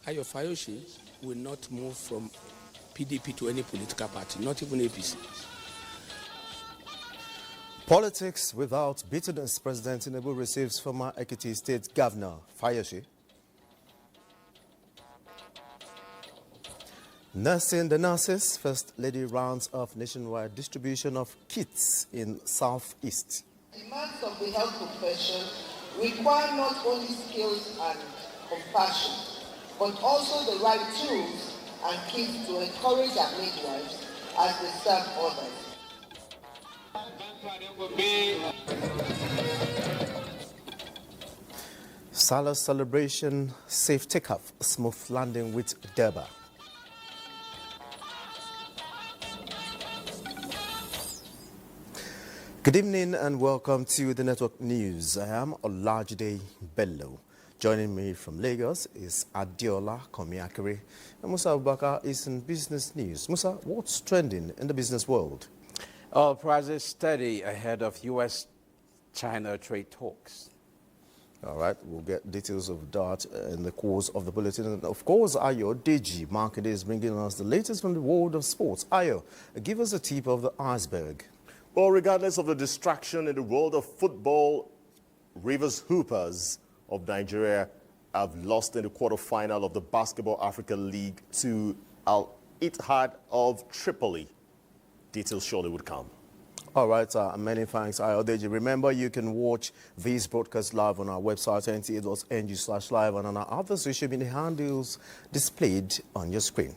Ayo Fayoshi will not move from PDP to any political party, not even APC. Politics without bitterness. President Tinubu receives former Ekiti State Governor Fayoshi. Nursing the nurses, First Lady rounds off nationwide distribution of kits in Southeast. Demands of the health profession require not only skills and compassion, but also the right tools and kits to encourage our midwives as they serve others. Salah celebration, safe takeoff, smooth landing with Durbar. Good evening and welcome to the Network News. I am Olajide Bello. Joining me from Lagos is Adiola Komiakere. And Musa Abubakar is in business news. Musa, what's trending in the business world? Oil prices steady ahead of U.S.-China trade talks. All right, we'll get details of that in the course of the bulletin. And of course, Ayo Deji Market is bringing us the latest from the world of sports. Ayo, give us a tip of the iceberg. Well, regardless of the distraction in the world of football, Rivers Hoopers of Nigeria have lost in the quarterfinal of the Basketball Africa League to Al Ittihad of Tripoli. Details shortly would come. All right, many thanks, Ayo Deji. Remember, you can watch these broadcasts live on our website, nta.ng/live, and on our other social media handles displayed on your screen.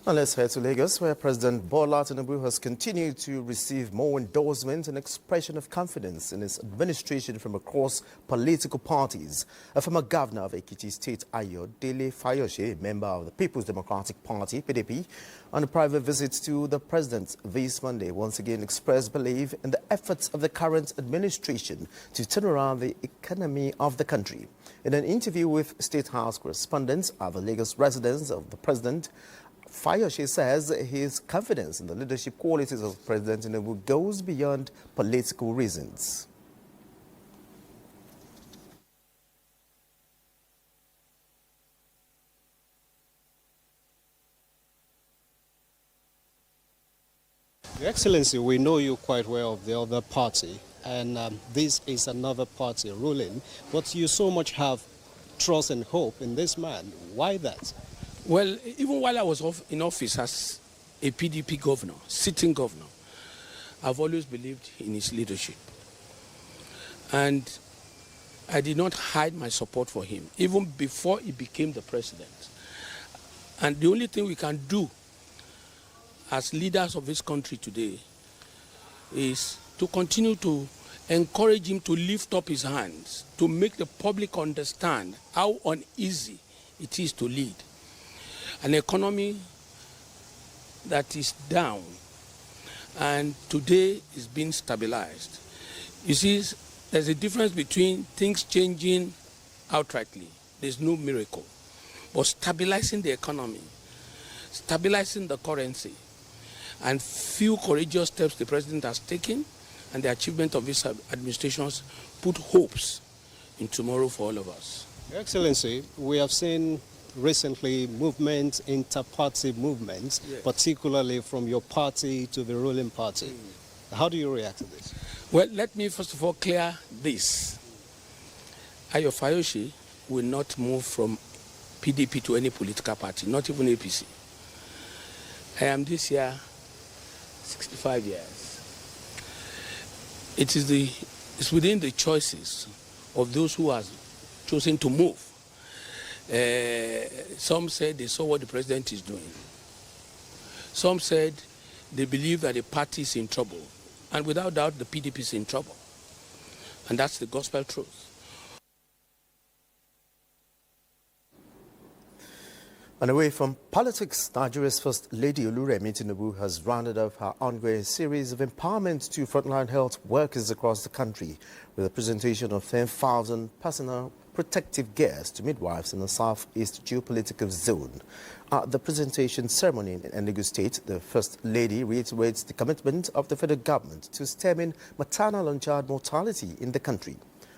Now let's head to Lagos, where President Bola Tinubu has continued to receive more endorsements and expression of confidence in his administration from across political parties. A former governor of Ekiti State, Ayodele Fayoshi, a member of the People's Democratic Party, PDP, on a private visit to the president this Monday, once again expressed belief in the efforts of the current administration to turn around the economy of the country. In an interview with State House correspondents at the Lagos residence of the president, Fayoshi says his confidence in the leadership qualities of President Tinubu goes beyond political reasons. Your Excellency, we know you quite well of the other party, and this is another party ruling, but you so much have trust and hope in this man. Why that? Well, even while I was in office as a PDP governor, sitting governor, I've always believed in his leadership. And I did not hide my support for him, even before he became the president. And the only thing we can do as leaders of this country today is to continue to encourage him to lift up his hands, to make the public understand how uneasy it is to lead an economy that is down and today is being stabilized. You see, there's a difference between things changing outrightly. There's no miracle. But stabilizing the economy, stabilizing the currency, and few courageous steps the president has taken and the achievement of his administrations put hopes in tomorrow for all of us. Your Excellency, we have seen recently movements, inter-party movements, yes, particularly from your party to the ruling party. How do you react to this? Well, let me first of all clear this. Ayo Fayoshi will not move from PDP to any political party, not even APC. I am this year 65 years. It's within the choices of those who have chosen to move. Some said they saw what the president is doing. Some said they believe that the party is in trouble. And without doubt, the PDP is in trouble. And that's the gospel truth. And away from politics, Nigeria's First Lady Oluremi Tinubu has rounded off her ongoing series of empowerment to frontline health workers across the country with a presentation of 10,000 personal protective gears to midwives in the Southeast geopolitical zone. At the presentation ceremony in Enugu State, the First Lady reiterates the commitment of the federal government to stemming maternal and child mortality in the country.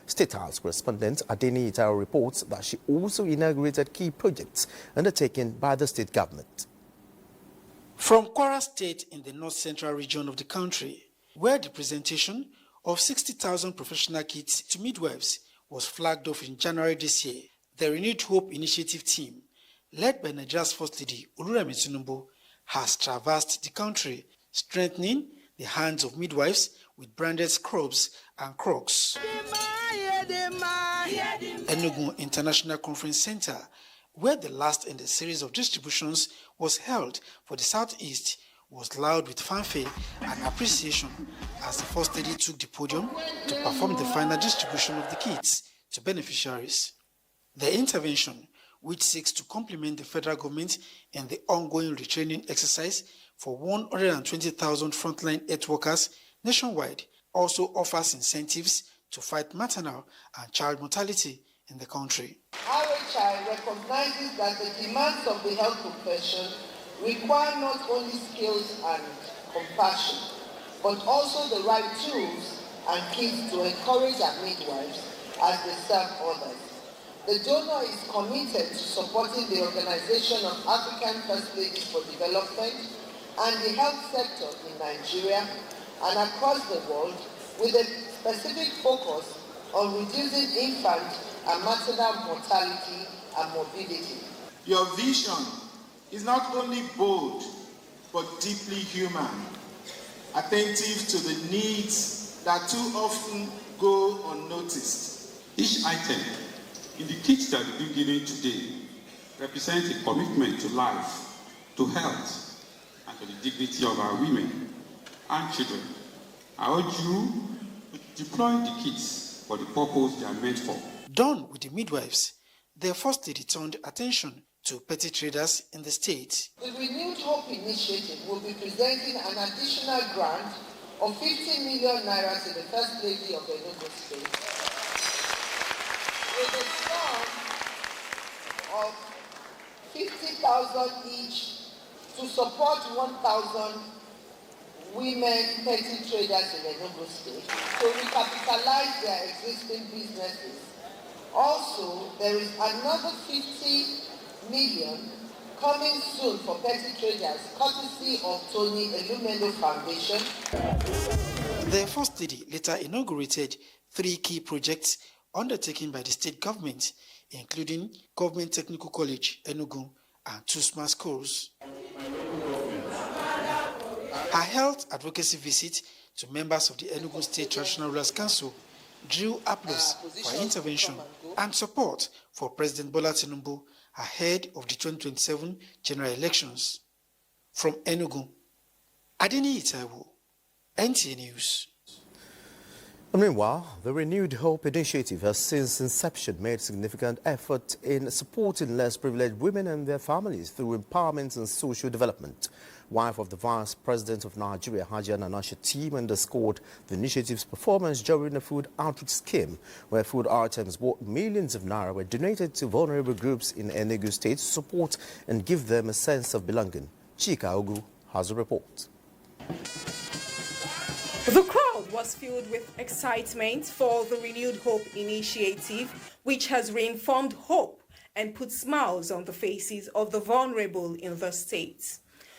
State House correspondent Adeni Itaro reports that she also inaugurated key projects undertaken by the state government. From Kwara State in the north-central region of the country, where the presentation of 60,000 professional kits to midwives was flagged off in January this year, the Renewed Hope Initiative team, led by Nigeria's First Lady Oluremi Tinubu, has traversed the country, strengthening the hands of midwives with branded scrubs and crocs. Enugu International Conference Center, where the last in the series of distributions was held for the Southeast, was loud with fanfare and appreciation as the First Lady took the podium to perform the final distribution of the kits to beneficiaries. The intervention, which seeks to complement the federal government in the ongoing retraining exercise for 120,000 frontline health workers nationwide, also offers incentives to fight maternal and child mortality in the country. RHI recognizes that the demands of the health profession require not only skills and compassion, but also the right tools and kits to encourage our midwives as they serve others. The donor is committed to supporting the Organization of African First Ladies for Development and the health sector in Nigeria and across the world, with a specific focus on reducing infant and maternal mortality and morbidity. Your vision is not only bold, but deeply human, attentive to the needs that too often go unnoticed. Each item in the kit that we've been given today represents a commitment to life, to health, and to the dignity of our women and children. I urge you to deploy the kits for the purpose they are meant for. Done with the midwives, the First Lady turned attention to petty traders in the state. The Renewed Hope Initiative will be presenting an additional grant of 50 million naira to the First Lady of the Enugu State, with a sum of 50,000 each to support 1,000 women petty traders in Enugu State to recapitalize their existing businesses. Also, there is another 50 million coming soon for petty traders, courtesy of Tony Elumelu Foundation. The First Lady later inaugurated 3 key projects undertaken by the state government, including Government Technical College, Enugu, and 2 smart schools. Her health advocacy visit to members of the Enugu State Traditional Rulers Council drew applause for intervention and support for President Bola Tinubu ahead of the 2027 general elections. From Enugu, Adeni Itaro, NTA News. And meanwhile, the Renewed Hope Initiative has since inception made significant effort in supporting less privileged women and their families through empowerment and social development. Wife of the Vice President of Nigeria, Hajiya Nana Shettima, underscored the initiative's performance during a food outreach scheme, where food items worth millions of naira were donated to vulnerable groups in Enugu State to support and give them a sense of belonging. Chika Ogu has a report. The crowd was filled with excitement for the Renewed Hope Initiative, which has reinformed hope and put smiles on the faces of the vulnerable in the state.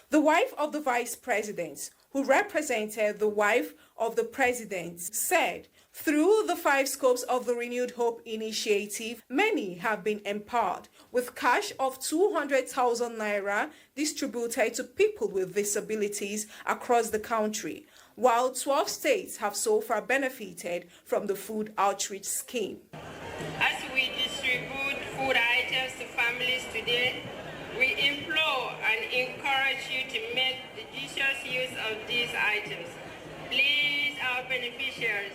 The wife of the Vice President, who represented the wife of the President, said, through the 5 scopes of the Renewed Hope Initiative, many have been empowered with cash of 200,000 naira distributed to people with disabilities across the country, while 12 states have so far benefited from the food outreach scheme. As we distribute food items to families today, we implore and encourage you to make judicious use of these items. Please, our beneficiaries,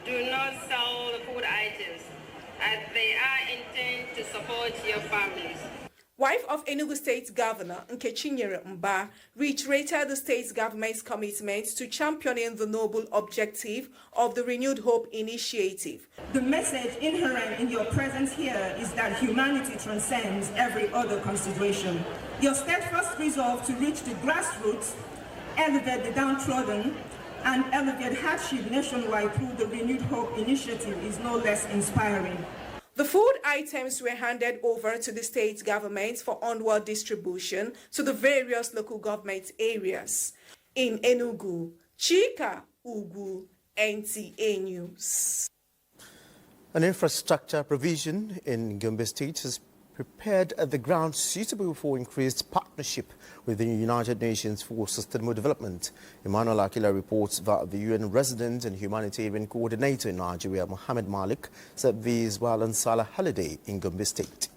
do not sell the food items, as they are intended to support your families. Wife of Enugu State Governor Nkechinyere Mba reiterated the state government's commitment to championing the noble objective of the Renewed Hope Initiative. The message inherent in your presence here is that humanity transcends every other consideration. Your steadfast resolve to reach the grassroots, elevate the downtrodden, and elevate hardship nationwide through the Renewed Hope initiative is no less inspiring. The food items were handed over to the state government for onward distribution to the various local government areas. In Enugu, Chika Ugu, NTA News. An infrastructure provision in Gombe State has prepared the ground suitable for increased partnership with the United Nations for Sustainable Development. Emmanuel Akila reports that the UN resident and humanitarian coordinator in Nigeria, Mohammed Malik, said these while on Salah holiday in Gombe State.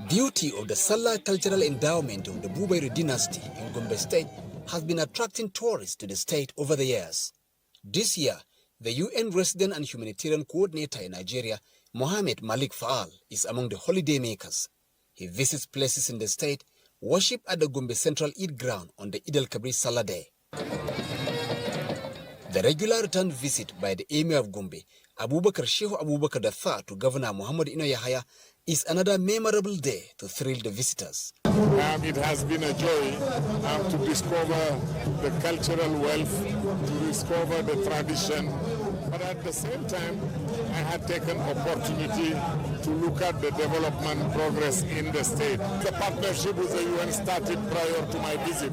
Beauty of the Salah cultural endowment of the Bubairi dynasty in Gombe State has been attracting tourists to the state over the years. This year, the UN resident and humanitarian coordinator in Nigeria, Mohammed Malik Faal, is among the holiday makers. He visits places in the state, worship at the Gombe Central Eid ground on the Eid al-Kabir Salah Day. The regular return visit by the Emir of Gombe, Abubakar Shehu Abubakar III, to Governor Muhammad Ino Yahaya is another memorable day to thrill the visitors. It has been a joy to discover the cultural wealth, to discover the tradition, but at the same time, I had taken opportunity to look at the development progress in the state. The partnership with the UN started prior to my visit,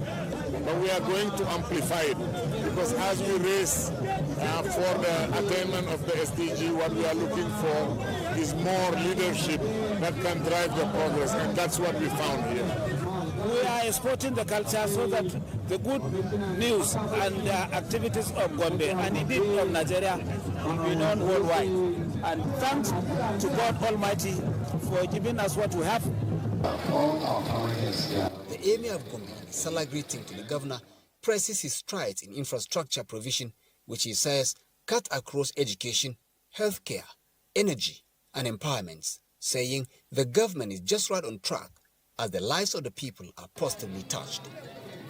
but we are going to amplify it because as we race for the attainment of the SDG, what we are looking for is more leadership that can drive the progress, and that's what we found here. We are exporting the culture so that the good news and the activities of Gombe and indeed of Nigeria will be known worldwide. And thanks to God Almighty for giving us what we have. The Emir of Gombe, in his Salah greeting to the governor, presses his strides in infrastructure provision, which he says cut across education, healthcare, energy, and empowerments, saying the government is just right on track as the lives of the people are positively touched.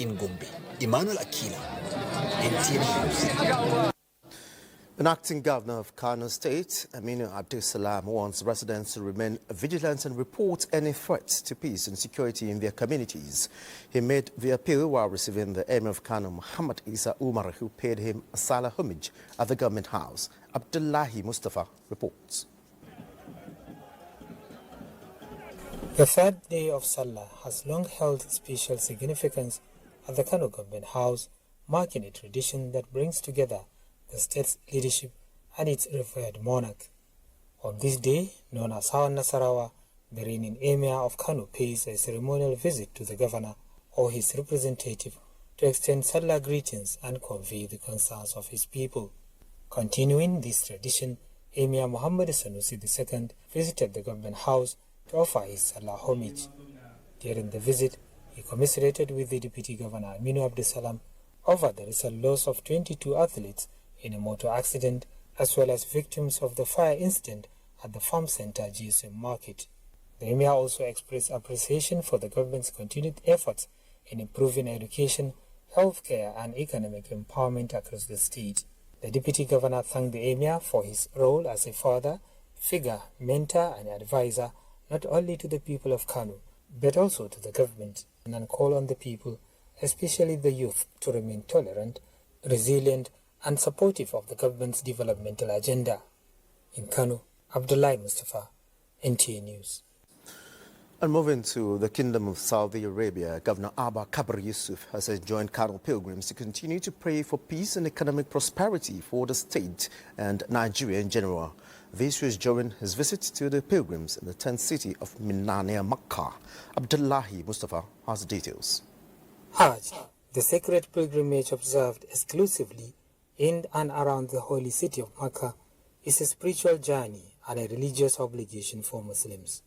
In Gombe, Emmanuel Akila, NTA News. An acting governor of Kano State, Aminu Abdul Salam, wants residents to remain vigilant and report any threats to peace and security in their communities. He made the appeal while receiving the Emir of Kano, Muhammad Isa Umar, who paid him a Salah homage at the government house. Abdullahi Mustafa reports. The third day of Salah has long held special significance at the Kano Government House, marking a tradition that brings together the state's leadership and its revered monarch. On this day, known as Hawan Nasarawa, the reigning Emir of Kano pays a ceremonial visit to the governor or his representative to extend Salah greetings and convey the concerns of his people. Continuing this tradition, Emir Muhammad Sanusi II visited the Government House to offer his Salah homage. During the visit, he commiserated with the Deputy Governor Aminu Abdul Salam over the recent loss of 22 athletes in a motor accident, as well as victims of the fire incident at the Farm Center GSM Market. The Emir also expressed appreciation for the government's continued efforts in improving education, healthcare and economic empowerment across the state. The Deputy Governor thanked the Emir for his role as a father, figure, mentor and advisor not only to the people of Kano, but also to the government, and call on the people, especially the youth, to remain tolerant, resilient, and supportive of the government's developmental agenda. In Kano, Abdullahi Mustafa, NTA News. And moving to the Kingdom of Saudi Arabia, Governor Abba Kabir Yusuf has enjoined Kano pilgrims to continue to pray for peace and economic prosperity for the state and Nigeria in general. This was during his visit to the pilgrims in the 10th city of Mina near Makkah. Abdullahi Mustafa has the details. Hajj, the sacred pilgrimage observed exclusively in and around the holy city of Makkah, is a spiritual journey and a religious obligation for Muslims.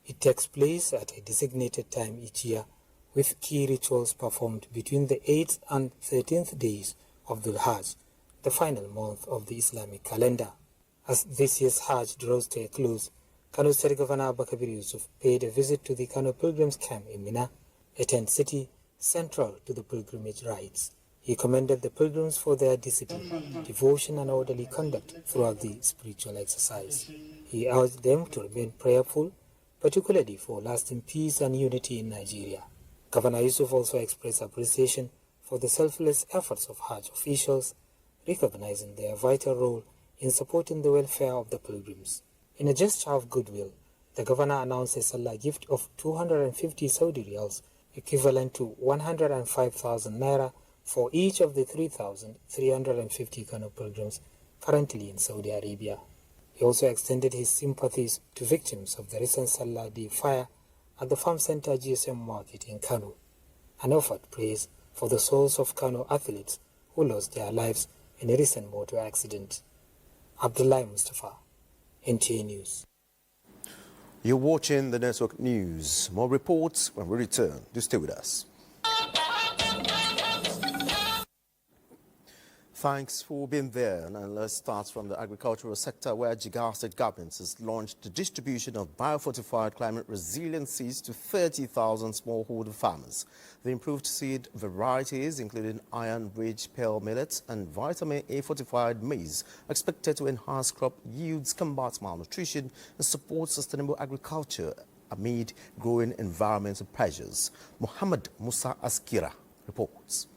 It takes place at a designated time each year, with key rituals performed between the 8th and 13th days of the Hajj, the final month of the Islamic calendar. As this year's Hajj draws to a close, Kano State Governor Abba Kabir Yusuf paid a visit to the Kano Pilgrims Camp in Mina, a tent city central to the pilgrimage rites. He commended the pilgrims for their discipline, devotion and orderly conduct throughout the spiritual exercise. He urged them to remain prayerful, particularly for lasting peace and unity in Nigeria. Governor Yusuf also expressed appreciation for the selfless efforts of Hajj officials, recognizing their vital role in supporting the welfare of the pilgrims. In a gesture of goodwill, the governor announced a Salah gift of 250 Saudi riyals, equivalent to 105,000 naira, for each of the 3,350 Kano pilgrims currently in Saudi Arabia. He also extended his sympathies to victims of the recent Salah Day fire at the Farm Center GSM Market in Kano, and offered praise for the souls of Kano athletes who lost their lives in a recent motor accident. Abdullah Mustafa, NTA News. You're watching the Network News. More reports when we return. Do stay with us. Thanks for being there. And let's start from the agricultural sector, where Jigawa State Government has launched the distribution of biofortified climate resilient seeds to 30,000 smallholder farmers. The improved seed varieties, including iron-rich pearl millets and vitamin A-fortified maize, are expected to enhance crop yields, combat malnutrition, and support sustainable agriculture amid growing environmental pressures. Muhammad Musa Askira reports.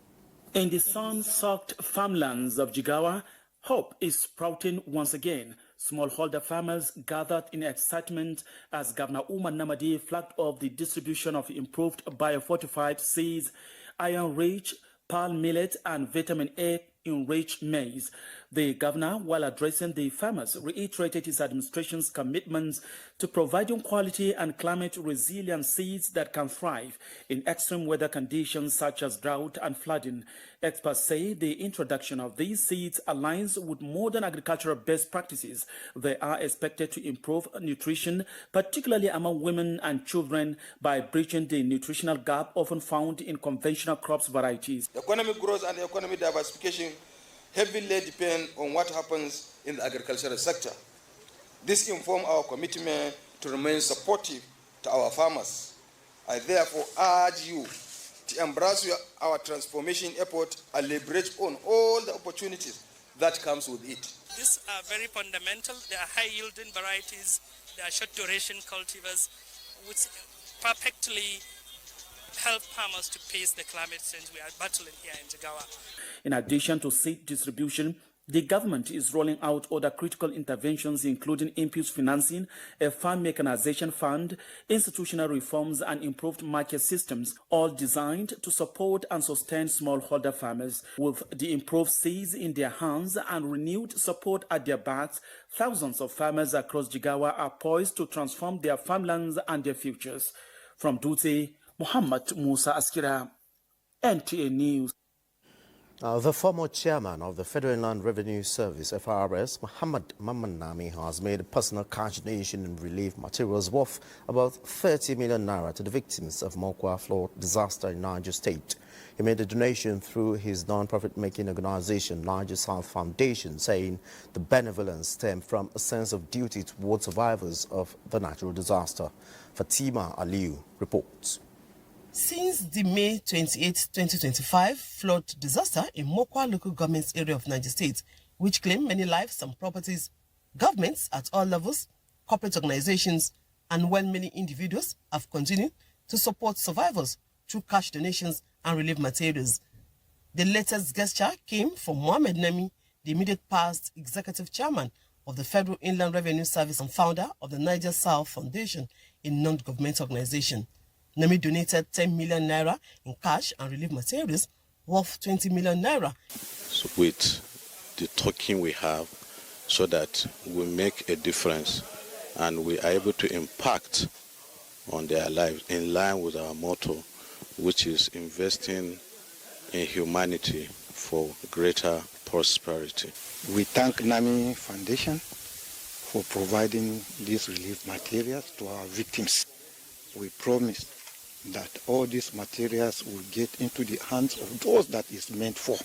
In the sun-soaked farmlands of Jigawa, hope is sprouting once again. Smallholder farmers gathered in excitement as Governor Umar Namadi flagged off the distribution of improved biofortified seeds, iron-rich pearl millet and vitamin A-enriched maize. The governor, while addressing the farmers, reiterated his administration's commitments to providing quality and climate-resilient seeds that can thrive in extreme weather conditions such as drought and flooding. Experts say the introduction of these seeds aligns with modern agricultural best practices. They are expected to improve nutrition, particularly among women and children, by bridging the nutritional gap often found in conventional crops varieties. Economic growth and economic diversification heavily depend on what happens in the agricultural sector. This informs our commitment to remain supportive to our farmers. I therefore urge you to embrace our transformation effort and leverage on all the opportunities that comes with it. These are very fundamental. They are high-yielding varieties. They are short-duration cultivars, which perfectly help farmers to face the climate change we are battling here in Jigawa. In addition to seed distribution, the government is rolling out other critical interventions, including input financing, a farm mechanization fund, institutional reforms, and improved market systems, all designed to support and sustain smallholder farmers. With the improved seeds in their hands and renewed support at their backs, thousands of farmers across Jigawa are poised to transform their farmlands and their futures. From Dutse, Muhammad Musa Askira, NTA News. The former chairman of the Federal Inland Revenue Service, FRS, Muhammad Mamanami, has made a personal cash donation in relief materials worth about 30 million naira to the victims of Mokwa flood disaster in Niger State. He made the donation through his non-profit making organization, Niger South Foundation, saying the benevolence stemmed from a sense of duty towards survivors of the natural disaster. Fatima Aliu reports. Since the May 28, 2025 flood disaster in Mokwa local government area of Niger State, which claimed many lives and properties, governments at all levels, corporate organizations, and while many individuals have continued to support survivors through cash donations and relief materials. The latest gesture came from Mohamed Nami, the immediate past executive chairman of the Federal Inland Revenue Service and founder of the Niger South Foundation, a non-governmental organization. Nami donated 10 million naira in cash and relief materials worth 20 million naira. So with the token we have, so that we make a difference and we are able to impact on their lives in line with our motto, which is investing in humanity for greater prosperity. We thank NAMI Foundation for providing these relief materials to our victims. We promise that all these materials will get into the hands of those that is meant for.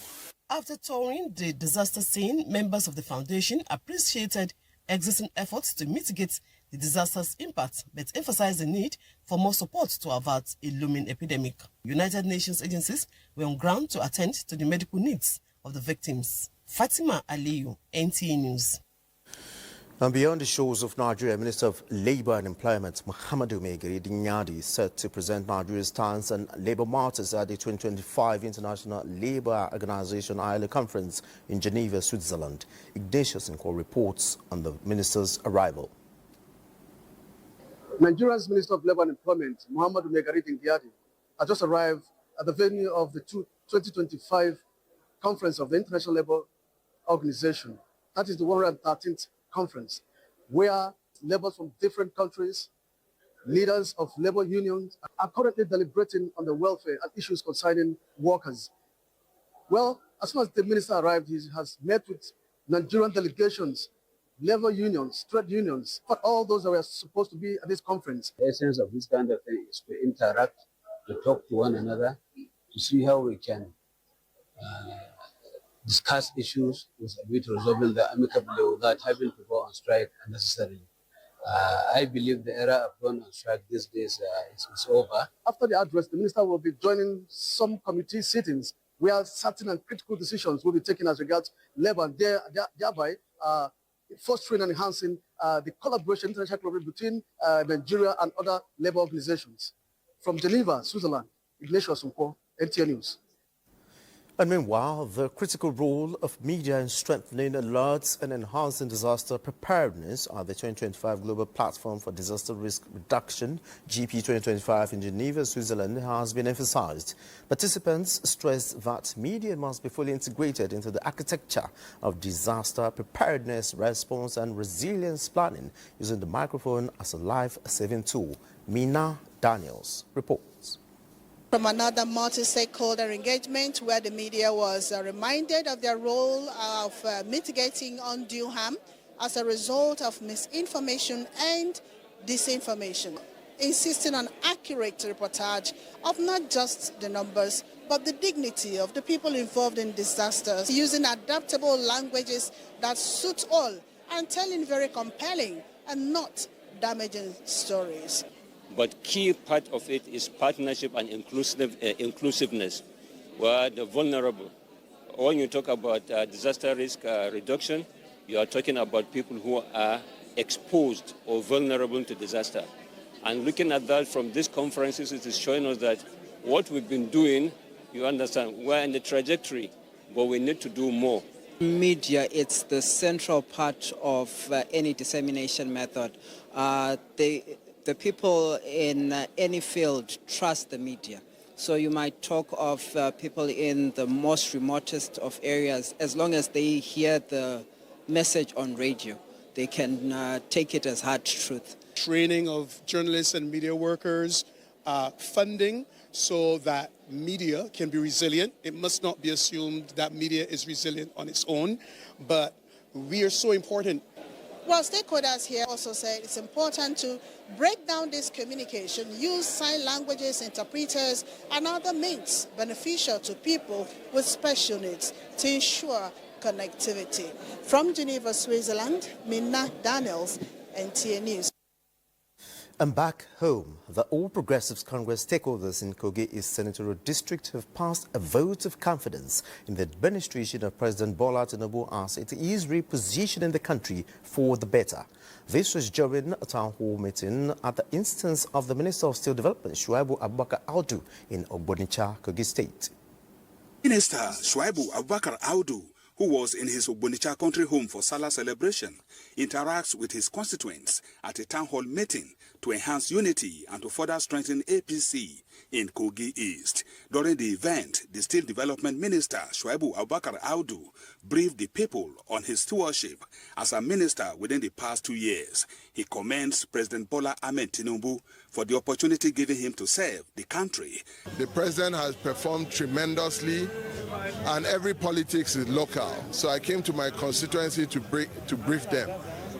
After touring the disaster scene, members of the foundation appreciated existing efforts to mitigate the disaster's impact, but emphasized the need for more support to avert a looming epidemic. United Nations agencies were on ground to attend to the medical needs of the victims. Fatima Aliyu, NTA News. And beyond the shores of Nigeria, Minister of Labour and Employment Muhammadu Megari Dinyadi is set to present Nigeria's stance on labour matters at the 2025 International Labour Organization ILO conference in Geneva, Switzerland. Ignatius Nko reports on the minister's arrival. Nigeria's Minister of Labour and Employment Muhammadu Megari Dinyadi has just arrived at the venue of the 2025 conference of the International Labour Organization. That is the 113th conference, where labourers from different countries, leaders of labour unions, are currently deliberating on the welfare and issues concerning workers. Well, as soon as the minister arrived, he has met with Nigerian delegations, labour unions, trade unions, but all those that were supposed to be at this conference. The essence of this kind of thing is to interact, to talk to one another, to see how we can discuss issues with a view to resolving them amicably without having to go on strike unnecessarily. I believe the era of going on strike these days is over. After the address, the minister will be joining some committee sittings where certain and critical decisions will be taken as regards labour, and thereby fostering and enhancing the collaboration, international collaboration between Nigeria and other labour organizations. From Geneva, Switzerland, Ignatius Nko, NTA News. And meanwhile, the critical role of media in strengthening alerts and enhancing disaster preparedness at the 2025 Global Platform for Disaster Risk Reduction, GP 2025 in Geneva, Switzerland, has been emphasized. Participants stressed that media must be fully integrated into the architecture of disaster preparedness, response and resilience planning, using the microphone as a life-saving tool. Mina Daniels reports. From another multi-stakeholder engagement where the media was reminded of their role of mitigating undue harm as a result of misinformation and disinformation, insisting on accurate reportage of not just the numbers but the dignity of the people involved in disasters, using adaptable languages that suit all and telling very compelling and not damaging stories. But key part of it is partnership and inclusiveness, where the vulnerable, when you talk about disaster risk reduction, you are talking about people who are exposed or vulnerable to disaster. And looking at that from these conferences, it is showing us that what we've been doing, you understand, we're in the trajectory, but we need to do more. Media, it's the central part of any dissemination method. The people in any field trust the media. So you might talk of people in the most remotest of areas, as long as they hear the message on radio, they can take it as hard truth. Training of journalists and media workers, funding so that media can be resilient. It must not be assumed that media is resilient on its own, but we are so important. Well, stakeholders here also said it's important to break down this communication, use sign languages, interpreters, and other means beneficial to people with special needs to ensure connectivity. From Geneva, Switzerland, Mina Daniels, NTA News. And back home, the All Progressives Congress stakeholders in Kogi East Senatorial District have passed a vote of confidence in the administration of President Bola Tinubu as it is repositioning the country for the better. This was during a town hall meeting at the instance of the Minister of Steel Development, Shuaibu Abubakar Audu, in Ogbonicha, Kogi State. Minister Shuaibu Abubakar Audu, who was in his Ogbonicha country home for Salah celebration, interacts with his constituents at a town hall meeting to enhance unity and to further strengthen APC in Kogi East. During the event, the Steel Development Minister, Shuaibu Abubakar Audu, briefed the people on his stewardship as a minister within the past 2 years. He commends President Bola Ahmed Tinubu for the opportunity given him to serve the country. The president has performed tremendously, and every politics is local. So I came to my constituency to brief them.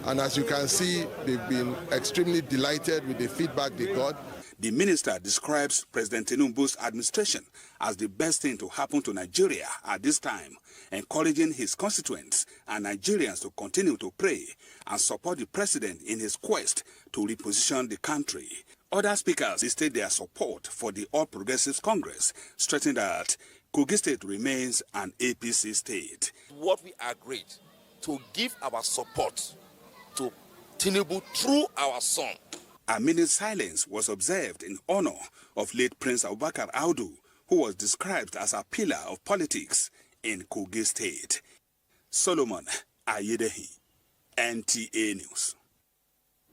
And as you can see, they've been extremely delighted with the feedback they got. The minister describes President Tinubu's administration as the best thing to happen to Nigeria at this time, encouraging his constituents and Nigerians to continue to pray and support the president in his quest to reposition the country. Other speakers listed their support for the All Progressives Congress, stressing that Kogi State remains an APC state. What we agreed to give our support to Tinubu through our son. A minute silence was observed in honor of late Prince Abubakar Audu, who was described as a pillar of politics in Kogi State. Solomon Ayedehi, NTA News.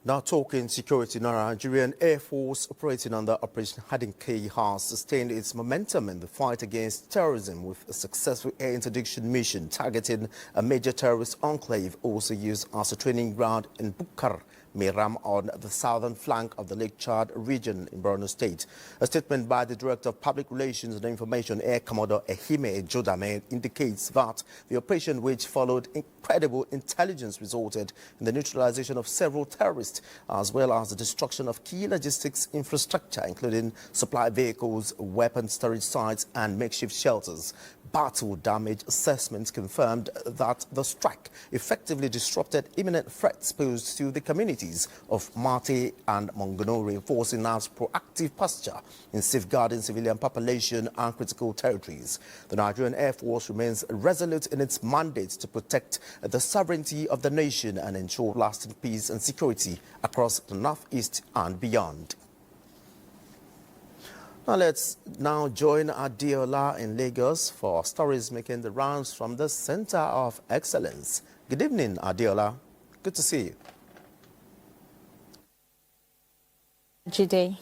Now talking security, Nigerian Air Force operating under Operation Hardin K has sustained its momentum in the fight against terrorism with a successful air interdiction mission targeting a major terrorist enclave also used as a training ground in Bukar, Meram on the southern flank of the Lake Chad region in Borno State. A statement by the Director of Public Relations and Information, Air Commodore Ehime Jodame, indicates that the operation, which followed incredible intelligence, resulted in the neutralization of several terrorists, as well as the destruction of key logistics infrastructure, including supply vehicles, weapon storage sites, and makeshift shelters. Battle damage assessments confirmed that the strike effectively disrupted imminent threats posed to the communities of Mate and Mongono, reinforcing NAV's proactive posture in safeguarding civilian population and critical territories. The Nigerian Air Force remains resolute in its mandate to protect the sovereignty of the nation and ensure lasting peace and security across the northeast and beyond. Now let's join Adiola in Lagos for stories making the rounds from the Center of Excellence. Good evening, Adiola. Good to see you. Jide.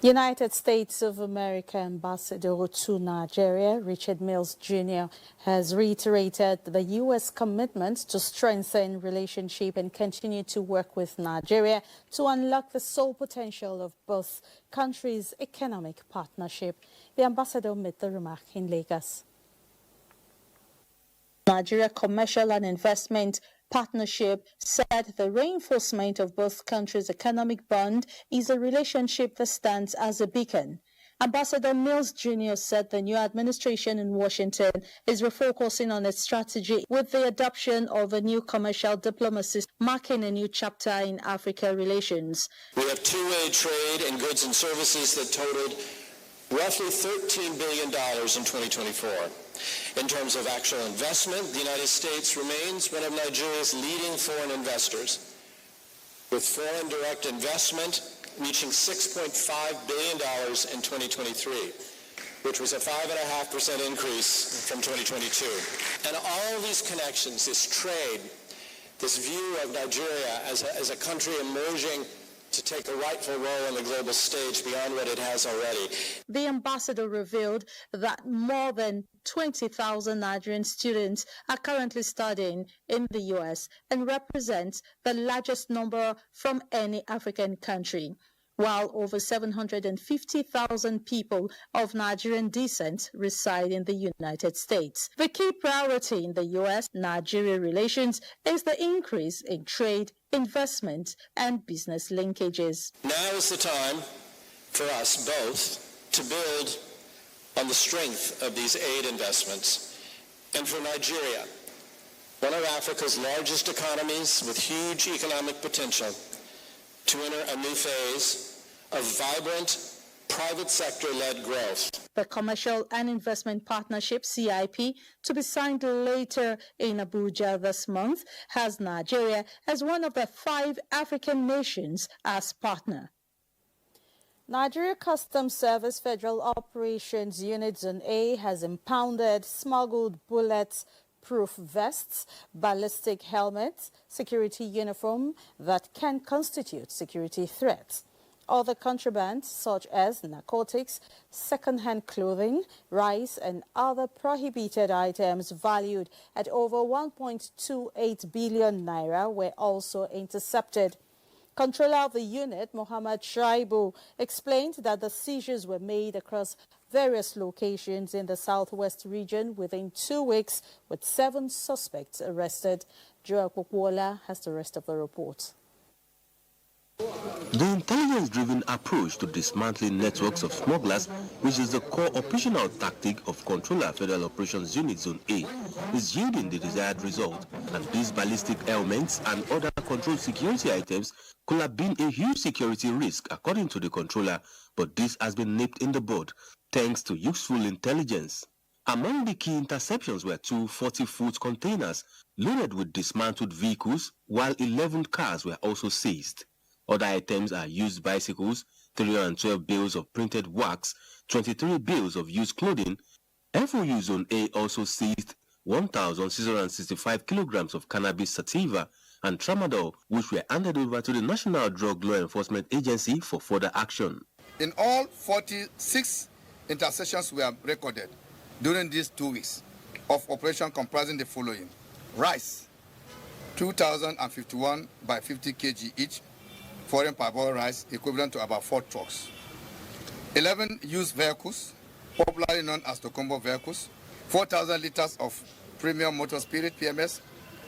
United States of America Ambassador to Nigeria, Richard Mills Jr., has reiterated the U.S. commitment to strengthen relationship and continue to work with Nigeria to unlock the sole potential of both countries' economic partnership. The ambassador made the remark in Lagos. Nigeria Commercial and Investment Partnership said the reinforcement of both countries' economic bond is a relationship that stands as a beacon. Ambassador Mills Jr. said the new administration in Washington is refocusing on its strategy with the adoption of a new commercial diplomacy, marking a new chapter in Africa relations. We have two-way trade in goods and services that totaled roughly $13 billion in 2024. In terms of actual investment, the United States remains one of Nigeria's leading foreign investors, with foreign direct investment reaching $6.5 billion in 2023, which was a 5.5% increase from 2022. And all of these connections, this trade, this view of Nigeria as a country emerging to take a rightful role on the global stage beyond what it has already. The ambassador revealed that more than 20,000 Nigerian students are currently studying in the U.S. and represent the largest number from any African country, while over 750,000 people of Nigerian descent reside in the United States. The key priority in the U.S.-Nigeria relations is the increase in trade, investment, and business linkages. Now is the time for us both to build on the strength of these aid investments. And for Nigeria, one of Africa's largest economies with huge economic potential, to enter a new phase of vibrant private sector-led growth. The Commercial and Investment Partnership, CIP, to be signed later in Abuja this month, has Nigeria as one of the 5 African nations as partner. Nigeria Customs Service Federal Operations Unit Zone A has impounded smuggled bullet-proof vests, ballistic helmets, security uniform that can constitute security threats. Other contraband, such as narcotics, second-hand clothing, rice, and other prohibited items valued at over 1.28 billion naira were also intercepted. Controller of the unit, Mohammed Shaibu, explained that the seizures were made across various locations in the southwest region within 2 weeks, with 7 suspects arrested. Joe Kwokwola has the rest of the report. The intelligence-driven approach to dismantling networks of smugglers, which is the core operational tactic of Controller Federal Operations Unit Zone A, is yielding the desired result, and these ballistic elements and other controlled security items could have been a huge security risk, according to the controller, but this has been nipped in the bud, thanks to useful intelligence. Among the key interceptions were 2 40-foot containers loaded with dismantled vehicles, while 11 cars were also seized. Other items are used bicycles, 312 bales of printed wax, 23 bales of used clothing. FOU Zone A also seized 1,665 kilograms of cannabis sativa and tramadol, which were handed over to the National Drug Law Enforcement Agency for further action. In all, 46 interceptions were recorded during these 2 weeks of operation, comprising the following: rice, 2,051 by 50 kg each, foreign parboiled rice equivalent to about 4 trucks; 11 used vehicles, popularly known as Tokombo vehicles; 4,000 liters of premium motor spirit (PMS),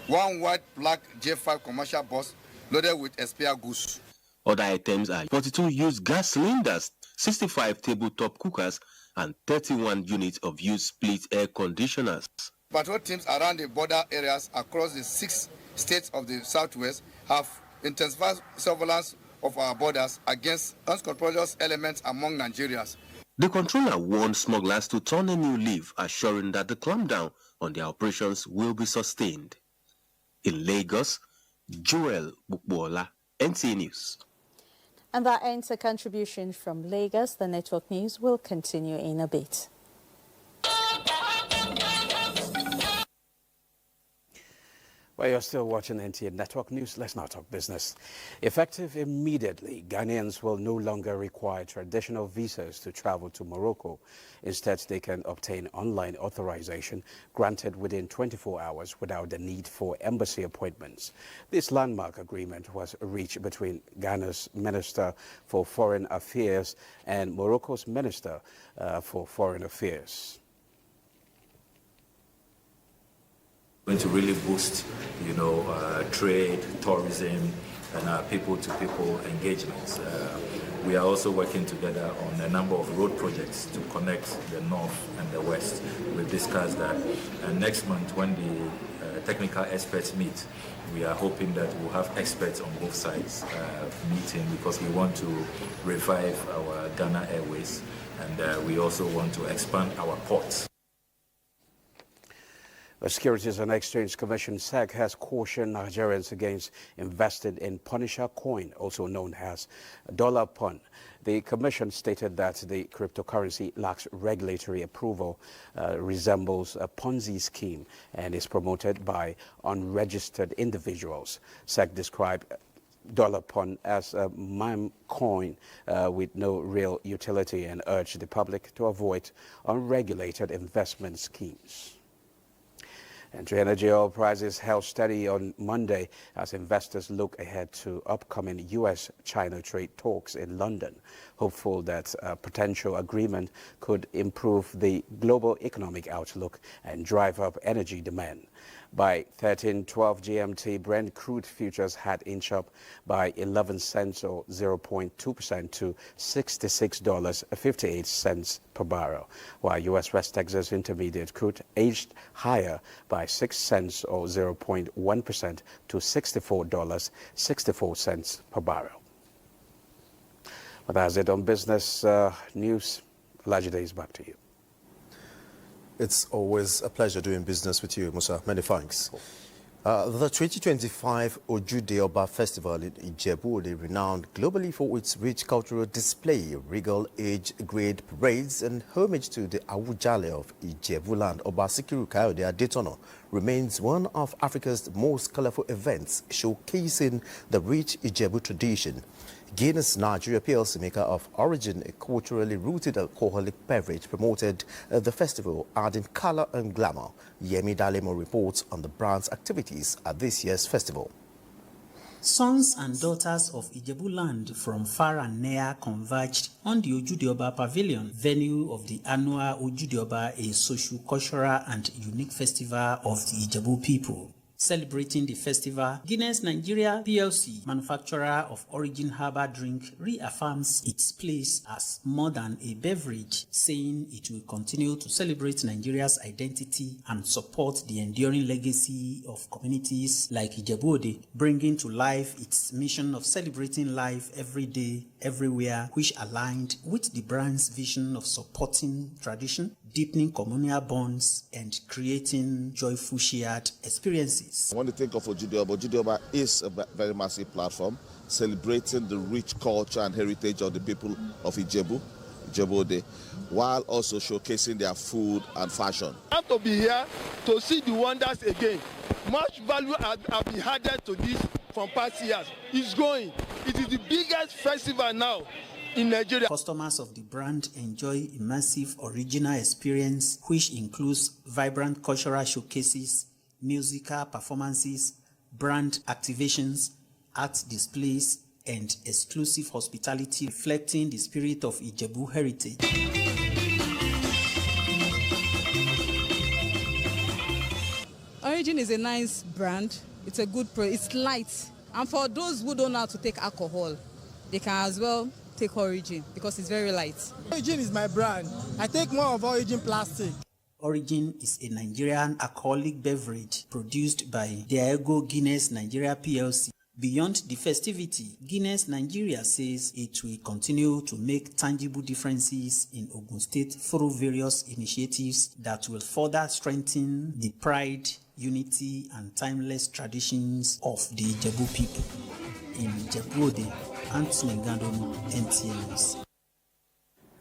1 white black J5 commercial bus loaded with expired goods. Other items are 42 used gas cylinders, 65 tabletop cookers, and 31 units of used split air conditioners. Patrol teams around the border areas across the 6 states of the Southwest have intensified surveillance of our borders against unscrupulous elements among Nigerians. The controller warned smugglers to turn a new leaf, assuring that the clampdown on their operations will be sustained. In Lagos, Joel Bukbola, NTA News. And that ends a contribution from Lagos. The network news will continue in a bit. Well, you're still watching NTA Network News. Let's now talk business. Effective immediately, Ghanaians will no longer require traditional visas to travel to Morocco. Instead, they can obtain online authorization granted within 24 hours without the need for embassy appointments. This landmark agreement was reached between Ghana's Minister for Foreign Affairs and Morocco's Minister for Foreign Affairs. Going to really boost, trade, tourism, and people-to-people engagements. We are also working together on a number of road projects to connect the north and the west. We've discussed that. And next month, when the technical experts meet, we are hoping that we'll have experts on both sides meeting, because we want to revive our Ghana Airways, and we also want to expand our ports. The Securities and Exchange Commission (SEC) has cautioned Nigerians against investing in Punisher coin, also known as dollar pun. The commission stated that the cryptocurrency lacks regulatory approval, resembles a Ponzi scheme, and is promoted by unregistered individuals. SEC described dollar pun as a meme coin with no real utility and urged the public to avoid unregulated investment schemes. Entry energy oil prices held steady on Monday as investors look ahead to upcoming U.S.-China trade talks in London, hopeful that a potential agreement could improve the global economic outlook and drive up energy demand. By 13:12 GMT, Brent crude futures had inched up by 11 cents or 0.2% to $66.58 per barrel, while U.S. West Texas Intermediate crude edged higher by 6 cents or 0.1% to $64.64 per barrel. But that's it on business news. Lajide is back to you. It's always a pleasure doing business with you, Musa. Many thanks. The 2025 Ojude Oba Festival in Ijebu, renowned globally for its rich cultural display, regal age-grade parades, and homage to the Awujale of Ijebu land, Oba Sikiru Kayode Adetono, remains one of Africa's most colorful events, showcasing the rich Ijebu tradition. Guinness Nigeria PLC, maker of Origin, a culturally rooted alcoholic beverage, promoted the festival, adding color and glamour. Yemi Dalemo reports on the brand's activities at this year's festival. Sons and daughters of Ijebu land from far and near converged on the Ojude Oba Pavilion, venue of the annual Ojude Oba, a socio-cultural and unique festival of the Ijebu people. Celebrating the festival, Guinness Nigeria PLC, manufacturer of Origin Herbal drink, reaffirms its place as more than a beverage, saying it will continue to celebrate Nigeria's identity and support the enduring legacy of communities like Ijebu-Ode, bringing to life its mission of celebrating life every day, everywhere, which aligned with the brand's vision of supporting tradition, deepening communal bonds and creating joyful shared experiences. When you think of Ojudioba is a very massive platform celebrating the rich culture and heritage of the people of Ijebu Ode, while also showcasing their food and fashion. I have to be here to see the wonders again. Much value has been added to this from past years. It's growing. It is the biggest festival now in Nigeria. Customers of the brand enjoy immersive original experience, which includes vibrant cultural showcases, musical performances, brand activations, art displays, and exclusive hospitality reflecting the spirit of Ijebu heritage. Origin is a nice brand. It's a good it's light. And for those who don't know how to take alcohol, they can as well take Origin because it's very light. Origin is my brand. I take more of Origin Plastic. Origin is a Nigerian alcoholic beverage produced by Diageo Guinness Nigeria PLC. Beyond the festivity, Guinness Nigeria says it will continue to make tangible differences in Ogun State through various initiatives that will further strengthen the pride, unity, and timeless traditions of the Ijebu people. In Ijebu Ode, Anthony Gandon, NTA News.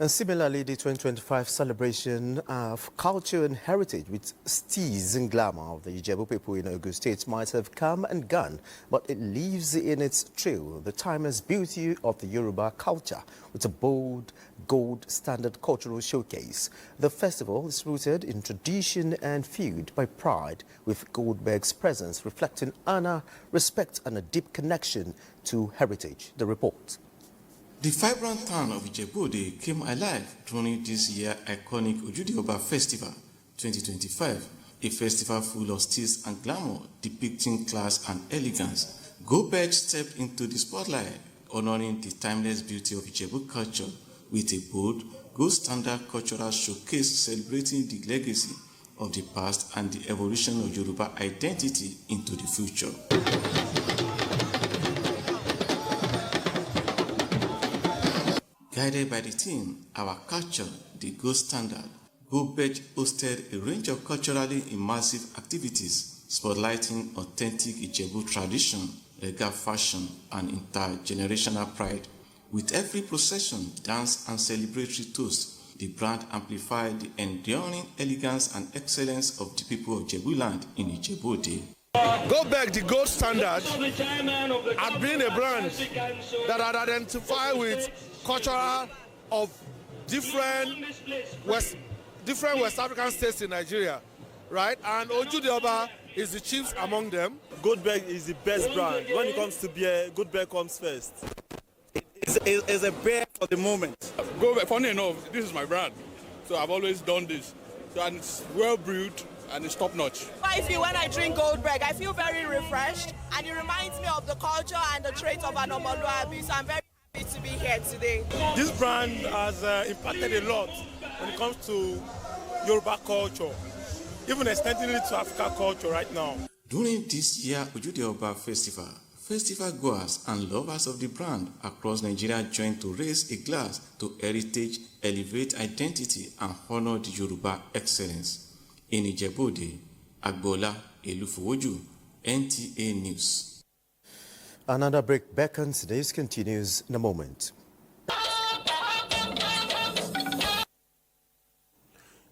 And similarly, the 2025 celebration of culture and heritage with steez and glamour of the Ijebu people in Ogun State might have come and gone, but it lives in its trail, the timeless beauty of the Yoruba culture with a bold, gold standard cultural showcase. The festival is rooted in tradition and fueled by pride, with Goldberg's presence reflecting honor, respect, and a deep connection to heritage. The report. The vibrant town of Ijebu came alive during this year's iconic Ojudioba Festival 2025, a festival full of steez and glamour depicting class and elegance. Goldberg stepped into the spotlight, honoring the timeless beauty of Ijebu culture with a bold, gold standard cultural showcase celebrating the legacy of the past and the evolution of Yoruba identity into the future. Guided by the theme, Our Culture, the Gold Standard, Goldberg hosted a range of culturally immersive activities spotlighting authentic Ijebu tradition, regal fashion, and intergenerational pride. With every procession, dance, and celebratory toast, the brand amplified the enduring elegance and excellence of the people of Ijebu land in Ijebu Ode. Goldberg, the gold standard, had been a brand that had identified with culture of different West African states in Nigeria, right? And Ojudioba is the chief among them. Goldberg is the best brand. When it comes to beer, Goldberg comes first. It's a beer for the moment. Goldberg, funny enough, this is my brand. So I've always done this. So, and it's well brewed and it's top notch. I feel when I drink Goldberg, I feel very refreshed and it reminds me of the culture and the traits of an Omoluabi. So I'm very happy to be here today. This brand has impacted a lot when it comes to Yoruba culture, even extending it to African culture right now. During this year's Ojudioba Festival, festival goers and lovers of the brand across Nigeria joined to raise a glass to heritage, elevate identity, and honor the Yoruba excellence. In Ijebu Ode, Agbola Elufowoju, NTA News. Another break beckons. This continues in a moment.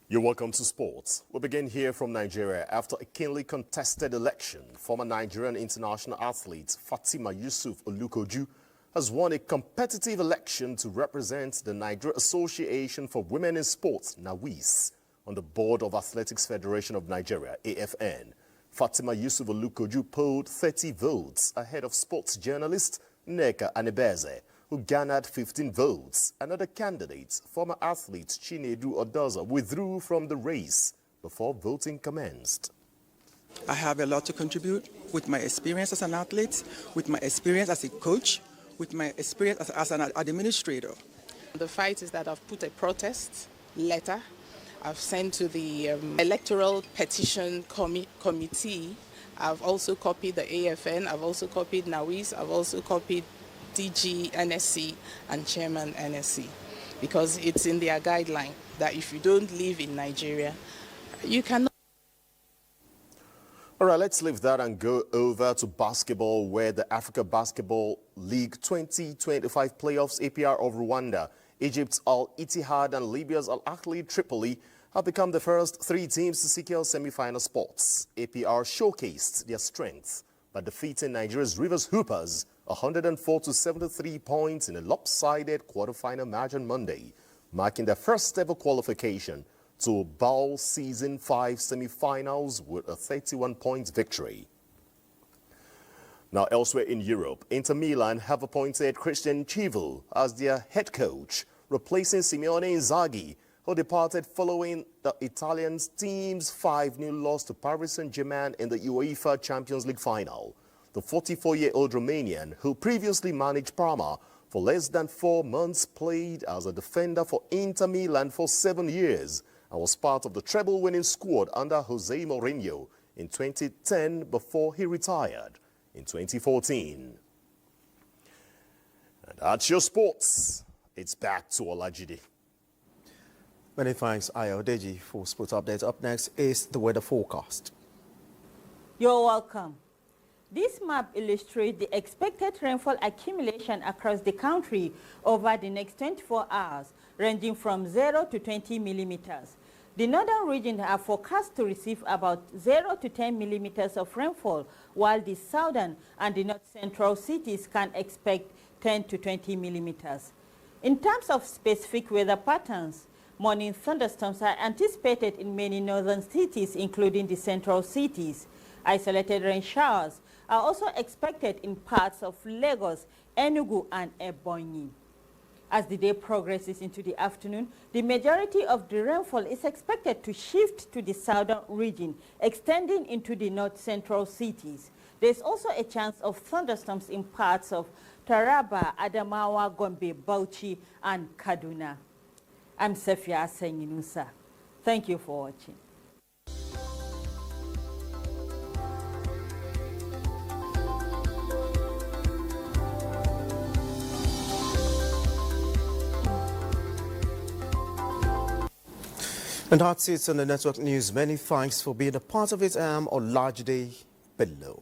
You're welcome to sports. We begin here from Nigeria. After a keenly contested election, former Nigerian international athlete Fatima Yusuf Olukoju has won a competitive election to represent the Nigeria Association for Women in Sports, NAWIS, on the board of Athletics Federation of Nigeria, AFN. Fatima Yusuf Olukoju polled 30 votes ahead of sports journalist Nneka Anibeze, who garnered 15 votes. Another candidate, former athlete Chinedu Odoza, withdrew from the race before voting commenced. I have a lot to contribute with my experience as an athlete, with my experience as a coach, with my experience as an administrator. The fight is that I've put a protest letter I've sent to the Electoral Petition Committee. I've also copied the AFN, I've also copied NAWIS, I've also copied DG NSC and Chairman NSC. because it's in their guideline that if you don't live in Nigeria, you cannot. All right, let's leave that and go over to basketball, where the Africa Basketball League 2025 playoffs, APR of Rwanda, Egypt's Al Ittihad and Libya's Al Ahly Tripoli have become the first three teams to secure semi-final spots. APR showcased their strength by defeating Nigeria's Rivers Hoopers 104-73 points in a lopsided quarterfinal match on Monday, marking their first ever qualification to Bowl Season 5 semi-finals with a 31-point victory. Now, elsewhere in Europe, Inter Milan have appointed Christian Chivel as their head coach, replacing Simeone Inzaghi, who departed following the Italian team's 5-0 loss to Paris Saint-Germain in the UEFA Champions League final. The 44-year-old Romanian, who previously managed Parma for less than 4 months, played as a defender for Inter Milan for 7 years and was part of the treble-winning squad under Jose Mourinho in 2010 before he retired in 2014. And that's your sports. It's back to Olajide. Many thanks, Ayodeji, for sports updates. Up next is the weather forecast. You're welcome. This map illustrates the expected rainfall accumulation across the country over the next 24 hours, ranging from 0 to 20 millimeters. The northern region are forecast to receive about 0 to 10 millimeters of rainfall, while the southern and the north-central cities can expect 10 to 20 millimeters. In terms of specific weather patterns, morning thunderstorms are anticipated in many northern cities, including the central cities. Isolated rain showers are also expected in parts of Lagos, Enugu, and Ebonyi. As the day progresses into the afternoon, the majority of the rainfall is expected to shift to the southern region, extending into the north-central cities. There's also a chance of thunderstorms in parts of Taraba, Adamawa, Gombe, Bauchi, and Kaduna. I'm Sefia Asenyinusa. Thank you for watching. And that's it on the Network News. Many thanks for being a part of it. I am Olajide Bello.